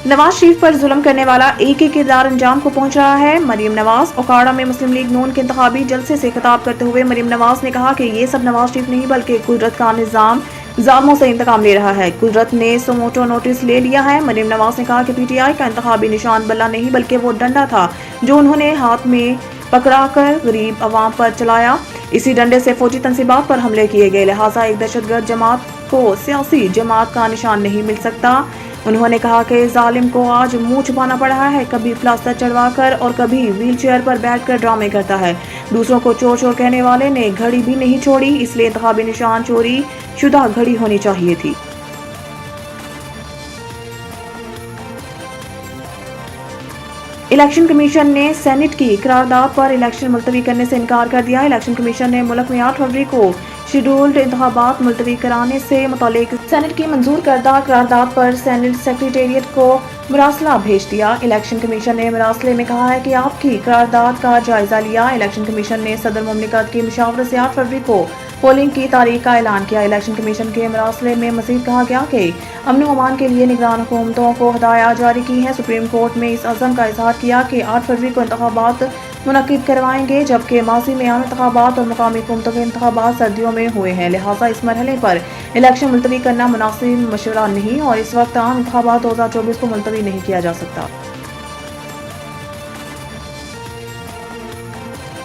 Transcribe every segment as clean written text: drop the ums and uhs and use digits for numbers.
نواز شریف پر ظلم کرنے والا ایک ہی کردار انجام کو پہنچ رہا ہے۔ مریم نواز اوکاڑہ میں مسلم لیگ نون کے انتخابی جلسے سے خطاب کرتے ہوئے مریم نواز نے کہا کہ یہ سب نواز شریف نہیں بلکہ قدرت کا نظام ظالموں سے انتقام لے رہا ہے۔ قدرت نے سموٹو نوٹس لے لیا ہے۔ مریم نواز نے کہا کہ پی ٹی آئی کا انتخابی نشان بلہ نہیں بلکہ وہ ڈنڈا تھا جو انہوں نے ہاتھ میں پکڑا کر غریب عوام پر چلایا۔ اسی ڈنڈے سے فوجی تنصیبات پر حملے کیے گئے، لہٰذا ایک دہشت گرد جماعت کو سیاسی جماعت کا نشان نہیں مل سکتا۔ انہوں نے کہا کہ ظالم کو آج منہ چھپانا پڑ رہا ہے، کبھی پلاسٹر چڑھوا کر اور کبھی ویل چیئر پر بیٹھ کر ڈرامے کرتا ہے۔ دوسروں کو چور چور کہنے والے نے گھڑی بھی نہیں چھوڑی، اس لیے انتخابی نشان چوری شدہ گھڑی ہونی چاہیے تھی۔ الیکشن کمیشن نے سینیٹ کی قرارداد پر الیکشن ملتوی کرنے سے انکار کر دیا۔ الیکشن کمیشن نے ملک میں 8 فروری کو شیڈولڈ انتخابات ملتوی کرانے سے متعلق سینیٹ کی منظور کردہ قرارداد پر سینیٹ سیکریٹریٹ کو مراسلہ بھیج دیا۔ الیکشن کمیشن نے مراسلے میں کہا ہے کہ آپ کی قرارداد کا جائزہ لیا۔ الیکشن کمیشن نے صدر مملکت کی مشاورت سے 8 فروری کو پولنگ کی تاریخ کا اعلان کیا۔ الیکشن کمیشن کے مراسلے میں مزید کہا گیا کہ امن و امان کے لیے نگران حکومتوں کو ہدایات جاری کی ہیں۔ سپریم کورٹ میں اس عزم کا اظہار کیا کہ 8 فروری کو انتخابات منعقد کروائیں گے، جبکہ ماضی میں عام انتخابات اور مقامی حکومتوں کے انتخابات سردیوں میں ہوئے ہیں، لہٰذا اس مرحلے پر الیکشن ملتوی کرنا مناسب مشورہ نہیں اور اس وقت عام انتخابات 2024 کو ملتوی نہیں کیا جا سکتا۔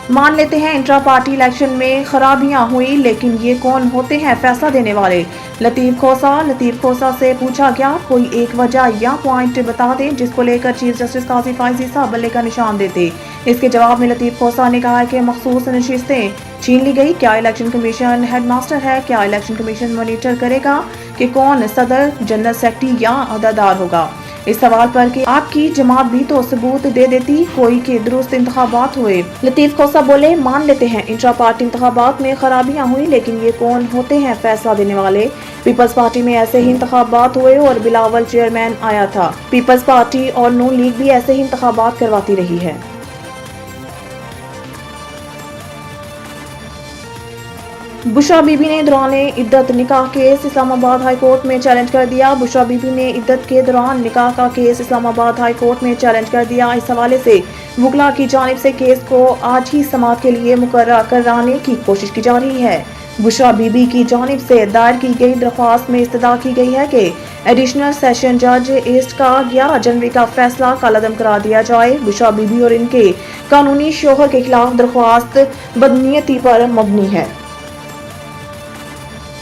مان لیتے ہیں انٹرا پارٹی الیکشن میں خرابیاں ہوئی، لیکن یہ کون ہوتے ہیں فیصلہ دینے والے؟ لطیف کھوسہ سے پوچھا گیا کوئی ایک وجہ یا پوائنٹ بتا دیں جس کو لے کر چیف جسٹس قاضی فائز عیسیٰ بلے کا نشان دیتے۔ اس کے جواب میں لطیف کھوسہ نے کہا کہ مخصوص نشستیں چھین لی گئی۔ کیا الیکشن کمیشن ہیڈ ماسٹر ہے؟ کیا الیکشن کمیشن مانیٹر کرے گا کہ کون صدر، جنرل سیکرٹری یا عہدیدار ہوگا؟ اس سوال پر کہ آپ کی جماعت بھی تو ثبوت دے دیتی کوئی کہ درست انتخابات ہوئے، لطیف کھوسہ بولے مان لیتے ہیں انٹرا پارٹی انتخابات میں خرابیاں ہوئی، لیکن یہ کون ہوتے ہیں فیصلہ دینے والے؟ پیپلز پارٹی میں ایسے ہی انتخابات ہوئے اور بلاول چیئرمین آیا تھا۔ پیپلز پارٹی اور نون لیگ بھی ایسے ہی انتخابات کرواتی رہی ہے۔ بشریٰ بی بی نے دوران عدت نکاح کیس اسلام آباد ہائی کورٹ میں چیلنج کر دیا۔ بشریٰ بی بی نے عدت کے دوران نکاح کا کیس اسلام آباد ہائی کورٹ میں چیلنج کر دیا۔ اس حوالے سے وکلاء کی جانب سے کیس کو آج ہی سماعت کے لیے مقررہ کرانے کی کوشش کی جا رہی ہے۔ بشریٰ بی بی کی جانب سے دائر کی گئی درخواست میں استدعا کی گئی ہے کہ ایڈیشنل سیشن جج ایسٹ کا 11 جنوری کا فیصلہ کالعدم کرا دیا جائے۔ بشریٰ بی بی اور ان کے قانونی شوہر کے خلاف درخواست بدنیتی پر مبنی ہے۔